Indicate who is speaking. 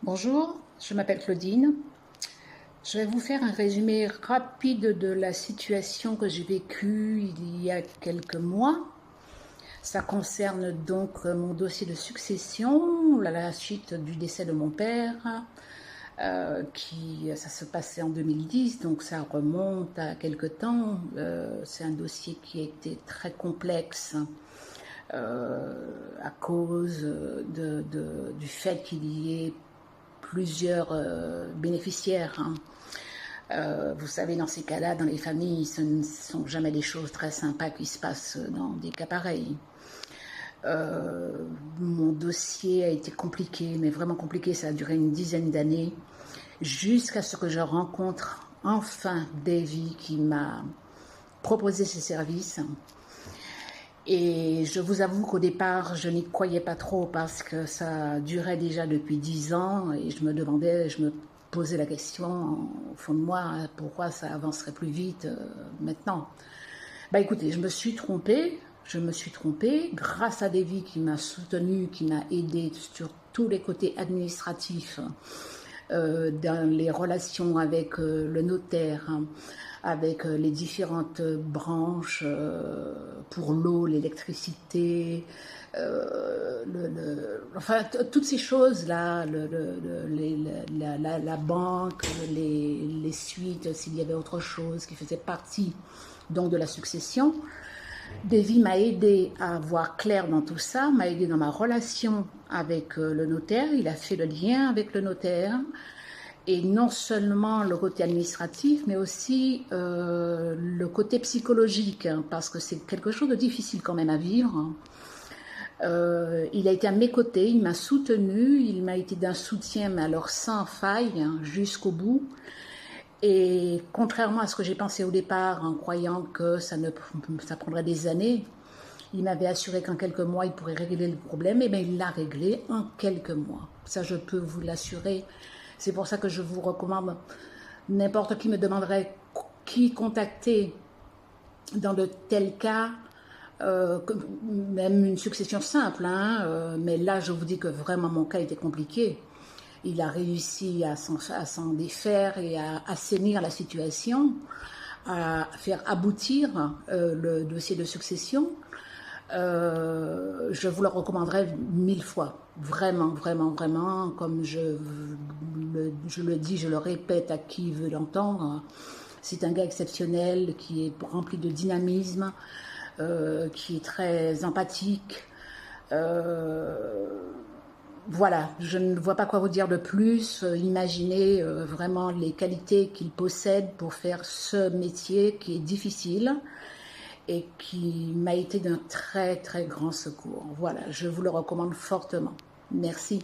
Speaker 1: Bonjour, je m'appelle Claudine. Je vais vous faire un résumé rapide de la situation que j'ai vécue il y a quelques mois. Ça concerne donc mon dossier de succession, à la suite du décès de mon père, ça se passait en 2010, donc ça remonte à quelque temps. C'est un dossier qui a été très complexe à cause du fait qu'il y ait plusieurs bénéficiaires. Vous savez, dans ces cas-là, dans les familles, ce ne sont jamais des choses très sympas qui se passent dans des cas pareils. Mon dossier a été compliqué, mais vraiment compliqué, ça a duré une dizaine d'années, jusqu'à ce que je rencontre enfin Davy qui m'a proposé ses services. Et je vous avoue qu'au départ, je n'y croyais pas trop parce que ça durait déjà depuis 10 ans et je me posais la question au fond de moi, pourquoi ça avancerait plus vite maintenant. Bah écoutez, je me suis trompée grâce à Davy qui m'a soutenue, qui m'a aidée sur tous les côtés administratifs, dans les relations avec le notaire, avec les différentes branches pour l'eau, l'électricité, enfin toutes ces choses-là, la banque, les suites, s'il y avait autre chose qui faisait partie donc de la succession. Davy m'a aidé à voir clair dans tout ça, m'a aidé dans ma relation avec le notaire, il a fait le lien avec le notaire, et non seulement le côté administratif, mais aussi le côté psychologique, hein, parce que c'est quelque chose de difficile quand même à vivre. Il a été à mes côtés, il m'a soutenu, il m'a été d'un soutien, mais alors sans faille, hein, jusqu'au bout. Et contrairement à ce que j'ai pensé au départ, en croyant que ça prendrait des années, il m'avait assuré qu'en quelques mois, il pourrait régler le problème. Et bien, il l'a réglé en quelques mois. Ça, je peux vous l'assurer. C'est pour ça que je vous recommande, n'importe qui me demanderait qui contacter dans de tels cas, même une succession simple, hein, mais là, je vous dis que vraiment, mon cas était compliqué. Il a réussi à s'en défaire et à assainir la situation, à faire aboutir le dossier de succession. Je vous le recommanderais 1000 fois. Vraiment, vraiment, vraiment, comme je le dis, je le répète à qui veut l'entendre. C'est un gars exceptionnel, qui est rempli de dynamisme, qui est très empathique. Voilà, je ne vois pas quoi vous dire de plus. Imaginez vraiment les qualités qu'il possède pour faire ce métier qui est difficile et qui m'a été d'un très très grand secours. Voilà, je vous le recommande fortement. Merci.